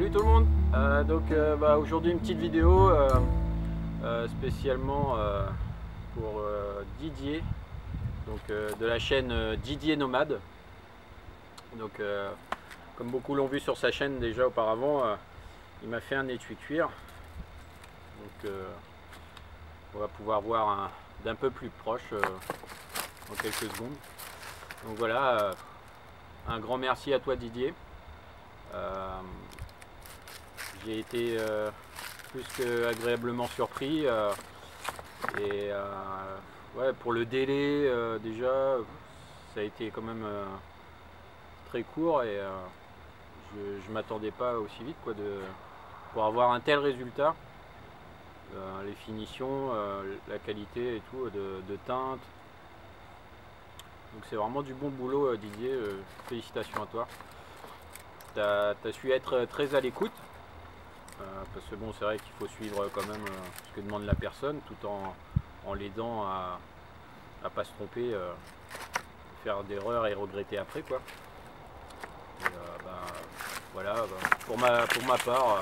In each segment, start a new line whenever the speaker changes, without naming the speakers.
Salut tout le monde. Aujourd'hui une petite vidéo spécialement pour Didier, de la chaîne Didier Nomade. Comme beaucoup l'ont vu sur sa chaîne déjà auparavant, il m'a fait un étui cuir. On va pouvoir voir d'un peu plus proche en quelques secondes. Donc voilà, un grand merci à toi Didier. J'ai été plus qu'agréablement surpris ouais, pour le délai déjà ça a été quand même très court et je m'attendais pas aussi vite quoi, pour avoir un tel résultat. Les finitions, la qualité et tout de teinte. Donc c'est vraiment du bon boulot Didier, félicitations à toi. Tu as su être très à l'écoute, parce que bon, c'est vrai qu'il faut suivre quand même ce que demande la personne, tout en l'aidant à pas se tromper, faire d'erreurs et regretter après quoi. Et, voilà, pour ma part,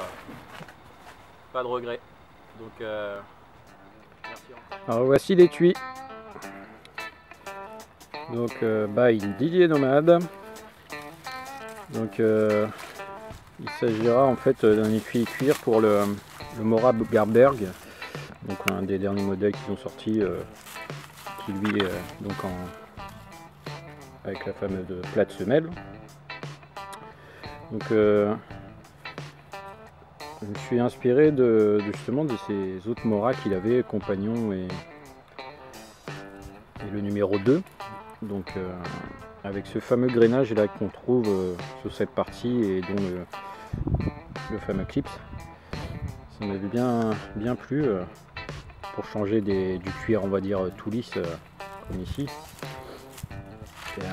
pas de regret. Donc merci encore. Alors voici l'étui. Donc Didier Nomade. Donc il s'agira en fait d'un étui cuir pour le Mora Garberg, donc un des derniers modèles qui sont sortis, qui lui est donc avec la fameuse plate semelle. Donc je me suis inspiré justement de ces autres Mora qu'il avait, Compagnon et le numéro 2. Donc avec ce fameux grainage là qu'on trouve sur cette partie et dont le fameux clips, ça m'avait bien plu pour changer du cuir, on va dire tout lisse comme ici. Et,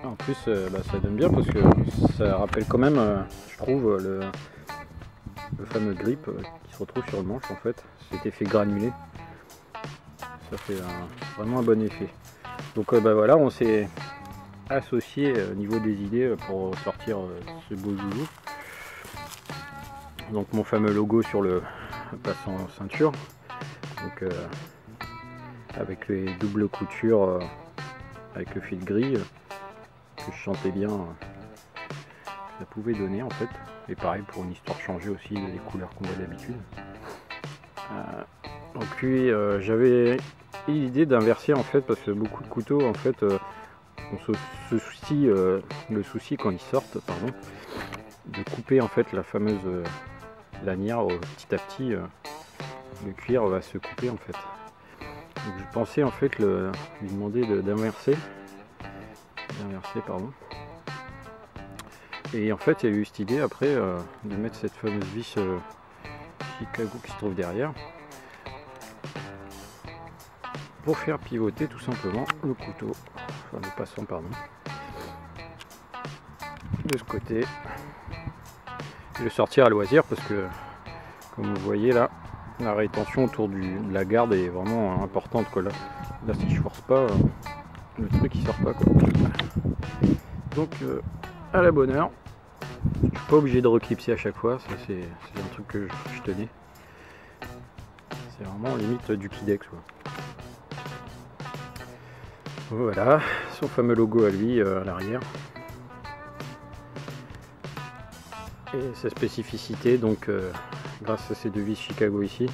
en plus ça donne bien parce que ça rappelle quand même, je trouve, le fameux grip qui se retrouve sur le manche en fait, cet effet granulé, ça fait vraiment un bon effet. Donc voilà, on s'est associé au niveau des idées pour sortir ce beau joujou. Donc mon fameux logo sur le passant ceinture, donc avec les doubles coutures avec le fil gris que je sentais bien ça pouvait donner en fait. Et pareil pour une histoire changée aussi des couleurs qu'on voit d'habitude. Donc lui j'avais l'idée d'inverser en fait, parce que beaucoup de couteaux en fait on se soucie, le souci quand ils sortent, pardon, de couper en fait la fameuse lanière petit à petit, le cuir va se couper en fait. Donc je pensais en fait lui demander d'inverser, pardon. Et en fait il y a eu cette idée après de mettre cette fameuse vis Chicago qui se trouve derrière, pour faire pivoter tout simplement le couteau, enfin le passant pardon, de ce côté, et le sortir à loisir, parce que comme vous voyez là, la rétention autour de la garde est vraiment importante quoi. Là si je force pas, le truc il sort pas quoi. Donc à la bonne heure, je suis pas obligé de reclipser à chaque fois, ça c'est un truc que je tenais, c'est vraiment limite du Kidex quoi. Voilà, son fameux logo à lui à l'arrière. Et sa spécificité, donc grâce à ces deux vis Chicago ici,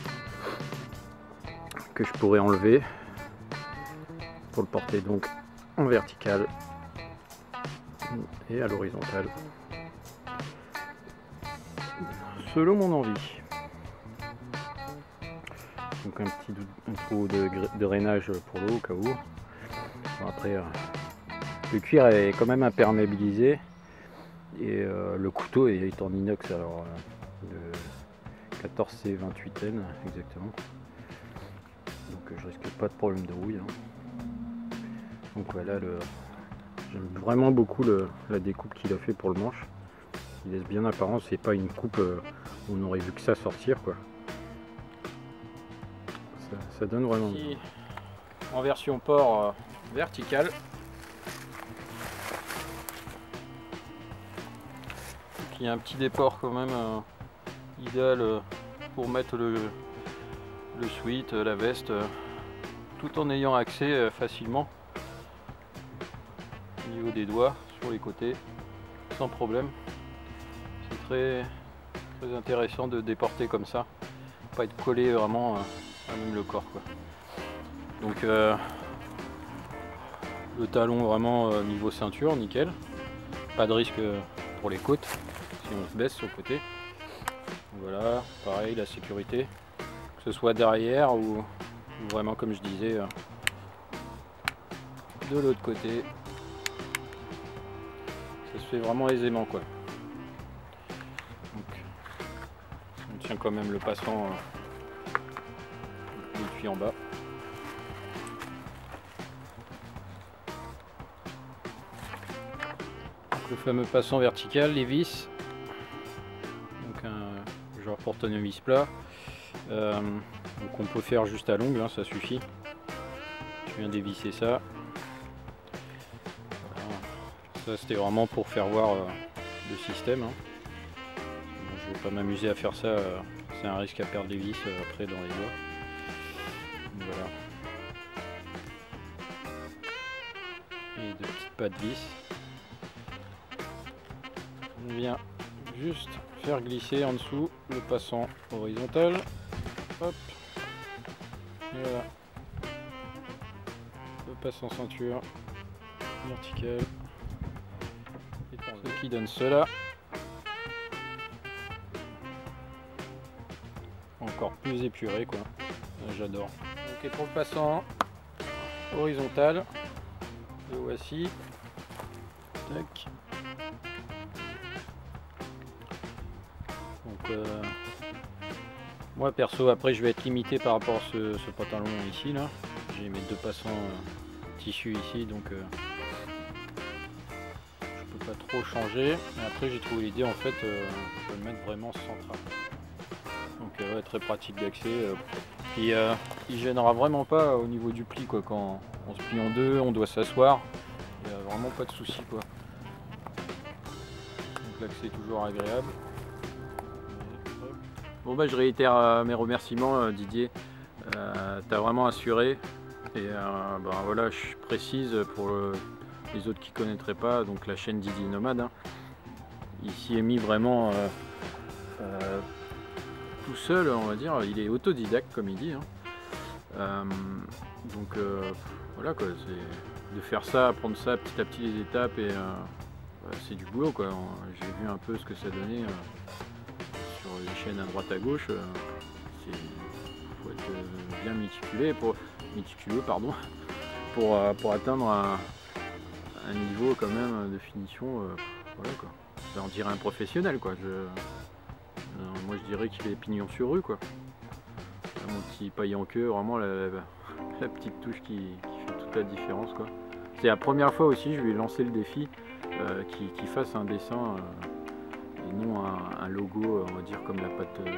que je pourrais enlever pour le porter donc en vertical et à l'horizontale, selon mon envie. Donc un petit trou de drainage pour l'eau au cas où. Bon, après le cuir est quand même imperméabilisé et le couteau est en inox, alors de 14C28N exactement, donc je risque pas de problème de rouille hein. Donc voilà, j'aime vraiment beaucoup la découpe qu'il a fait pour le manche, il laisse bien apparent, c'est pas une coupe où on aurait vu que ça sortir quoi. Ça donne vraiment ici, en version port verticale. il y a un petit déport quand même idéal pour mettre le sweat, la veste, tout en ayant accès facilement au niveau des doigts, sur les côtés, sans problème. C'est très intéressant de déporter comme ça, pas être collé vraiment à même le corps, quoi. Donc le talon vraiment niveau ceinture, nickel, pas de risque pour les côtes si on se baisse sur le côté. Voilà, pareil, la sécurité, que ce soit derrière ou vraiment, comme je disais, de l'autre côté. Ça se fait vraiment aisément, quoi. Donc, on tient quand même le passant depuis en bas. Donc, le fameux passant vertical, les vis. Donc un genre porte-tournevis plat. Donc on peut faire juste à l'ongle, hein, ça suffit. Je viens dévisser ça. Voilà. Ça c'était vraiment pour faire voir le système. Hein. Bon, je ne vais pas m'amuser à faire ça, c'est un risque à perdre les vis après dans les doigts. Donc, voilà. Et deux petites pattes vis. On vient juste faire glisser en dessous le passant horizontal. Hop. Et voilà. Le passant ceinture vertical. Ce qui donne cela. Encore plus épuré, quoi. J'adore. Ok, pour le passant horizontal, le voici. Tac. Donc moi perso, après je vais être limité par rapport à ce pantalon ici là. J'ai mes deux passants tissu ici, donc je peux pas trop changer. Mais après j'ai trouvé l'idée en fait de le mettre vraiment central. Donc ouais, très pratique d'accès. Puis il gênera vraiment pas au niveau du pli, quoi. Quand on se plie en deux, on doit s'asseoir. Il n'y a vraiment pas de souci, quoi. Donc l'accès est toujours agréable. Bon bah je réitère mes remerciements Didier, t'as vraiment assuré et bah, voilà, je précise pour les autres qui ne connaîtraient pas, donc la chaîne Didier Nomade, hein, il s'y est mis vraiment tout seul, on va dire, il est autodidacte comme il dit, hein. Donc voilà quoi, c'est de faire ça, apprendre ça petit à petit les étapes et c'est du boulot, quoi. J'ai vu un peu ce que ça donnait sur les chaînes à droite à gauche, il faut être bien méticuleux pour atteindre un niveau quand même de finition, voilà quoi. On dirait un professionnel, quoi. Moi je dirais qu'il est pignon sur rue, quoi. Mon petit paille en queue, vraiment la petite touche qui fait toute la différence, quoi. C'est la première fois aussi, je lui ai lancé le défi qu'il fasse un dessin et non un logo, on va dire comme la patte du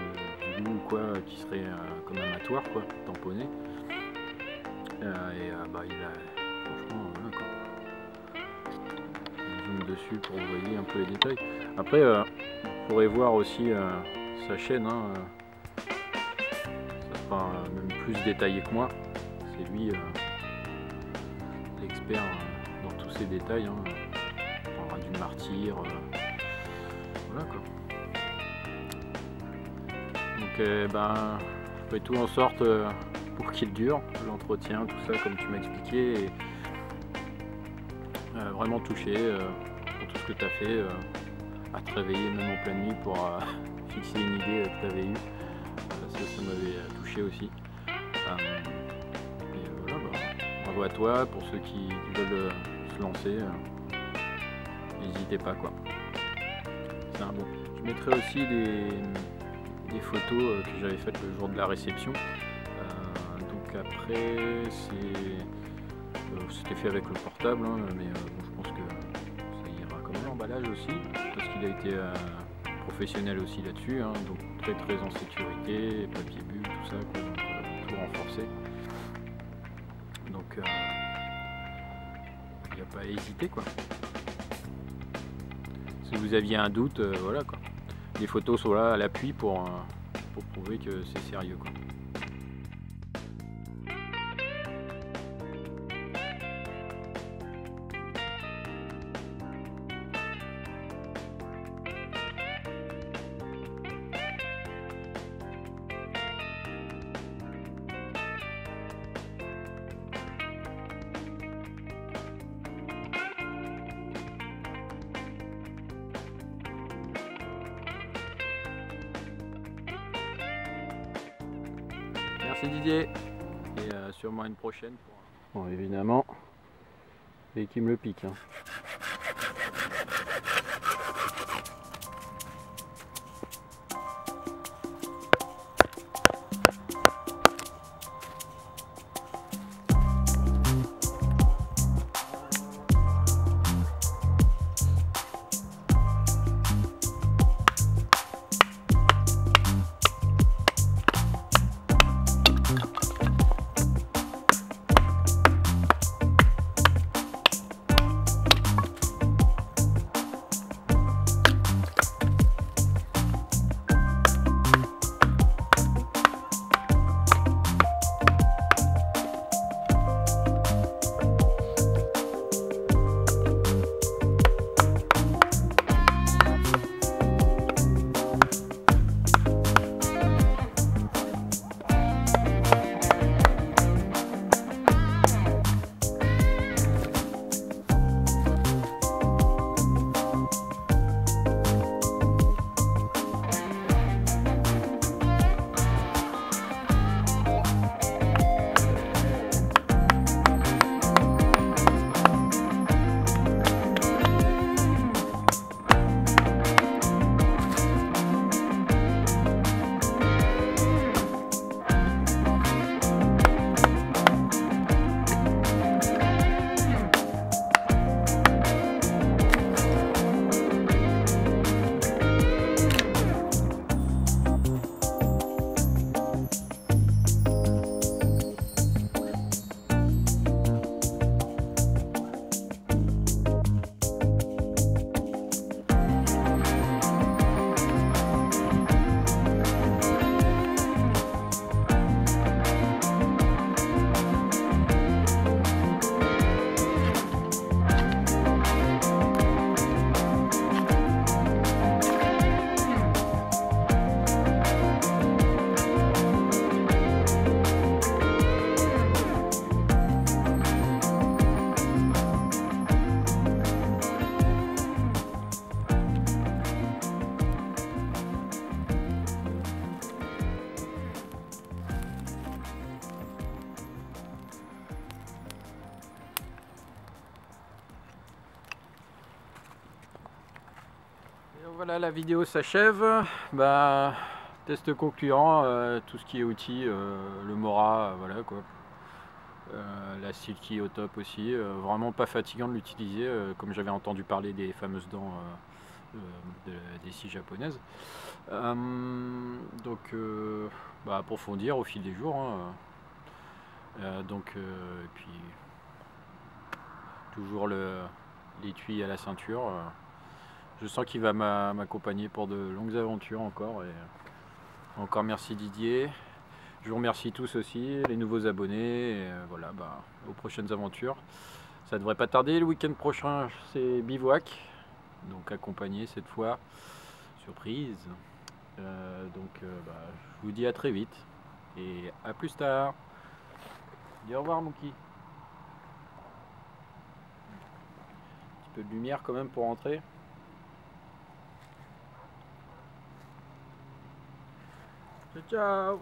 loup ou quoi, qui serait comme amatoire, quoi, tamponné. Bah il a, franchement, voilà, quoi. Je zoome dessus pour vous voyez un peu les détails. Après, vous pourrez voir aussi sa chaîne, hein, ça sera même plus détaillé que moi. C'est lui l'expert dans tous ces détails, hein. On parlera du martyr, voilà quoi. Donc ben, je ferai tout en sorte pour qu'il dure, l'entretien, tout ça comme tu m'as expliqué, et vraiment touché pour tout ce que tu as fait, à te réveiller même en pleine nuit pour fixer une idée que tu avais eue. Ça m'avait touché aussi. Et voilà, bah, bravo à toi, pour ceux qui veulent se lancer, n'hésitez pas, quoi. C'est un bon. Je mettrai aussi des photos que j'avais faites le jour de la réception. Donc après c'était fait avec le portable, hein, mais bon, je pense que ça ira comme l'emballage aussi, parce qu'il a été professionnel aussi là-dessus, hein, donc très en sécurité, papier bulle, tout ça, quoi, donc tout renforcé. Donc il n'y a pas à hésiter, quoi. si vous aviez un doute, voilà quoi. Les photos sont là à l'appui pour prouver que c'est sérieux quoi. Merci Didier, et sûrement une prochaine. Bon évidemment, et qui me le pique. Hein. Voilà, la vidéo s'achève. Bah, test concluant, tout ce qui est outils, le Mora, voilà quoi. La Silky au top aussi, vraiment pas fatigant de l'utiliser, comme j'avais entendu parler des fameuses dents des scies japonaises. Donc, bah, approfondir au fil des jours. Hein. Et puis toujours l'étui à la ceinture. Je sens qu'il va m'accompagner pour de longues aventures encore. Et encore merci Didier. Je vous remercie tous aussi, les nouveaux abonnés. Et voilà, bah, aux prochaines aventures. Ça devrait pas tarder. Le week-end prochain, c'est bivouac. Donc accompagné cette fois. Surprise. Bah, je vous dis à très vite. Et à plus tard. Dis au revoir Mookie. Un petit peu de lumière quand même pour rentrer. Ciao, ciao.